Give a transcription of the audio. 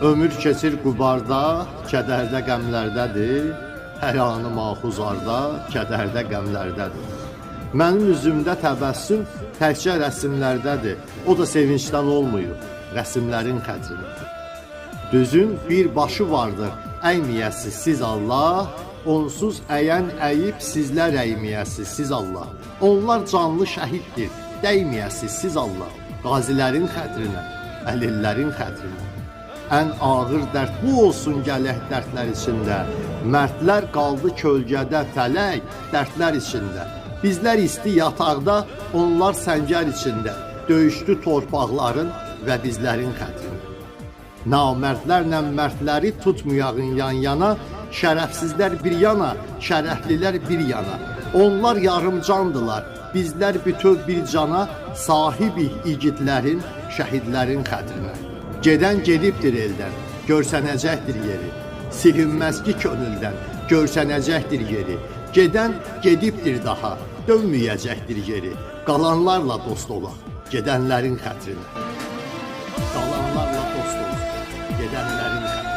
Ömür keçir qubarda, kədərdə qəmlərdədir. Hər anı mahuzarda, kədərdə qəmlərdədir. Mənim üzümdə təbəssüm təkcə rəsmlərdədir. O da sevincdən olmuyor, rəsmlərin xətrinə. Düzün bir başı vardır, əyməyəsiz siz Allah. Onsuz əyən əyib sizlər əyməyəsiz siz Allah. Onlar canlı şəhiddir, dəyməyəsiz siz Allah. Qazilərin xətrinə, əlillərin xətrinə. Ən ağır dərd bu olsun gələk dərdlər içində. Mərdlər qaldı kölgədə fələk dərdlər içində. Bizlər isti yataqda, onlar səngər içində. Döyüşdü torpaqların və bizlərin xətrinə. Namərdlərlə mərdləri tutmayağın yan-yana. Şərəfsizlər bir yana, şərəflilər bir yana. Onlar yarımcandılar, bizlər bütöv bir cana. Sahibik igidlərin, şəhidlərin xətrinə. Gedən gedibdir eldən, görsənəcəkdir yeri. Silinməz ki könüldən, görsənəcəkdir yeri. Gedən gedibdir daha, dönməyəcəkdir yeri. Qalanlarla dost olaq, gedənlərin xətrinə. Qalanlarla dost olaq, gedənlərin xətrinə.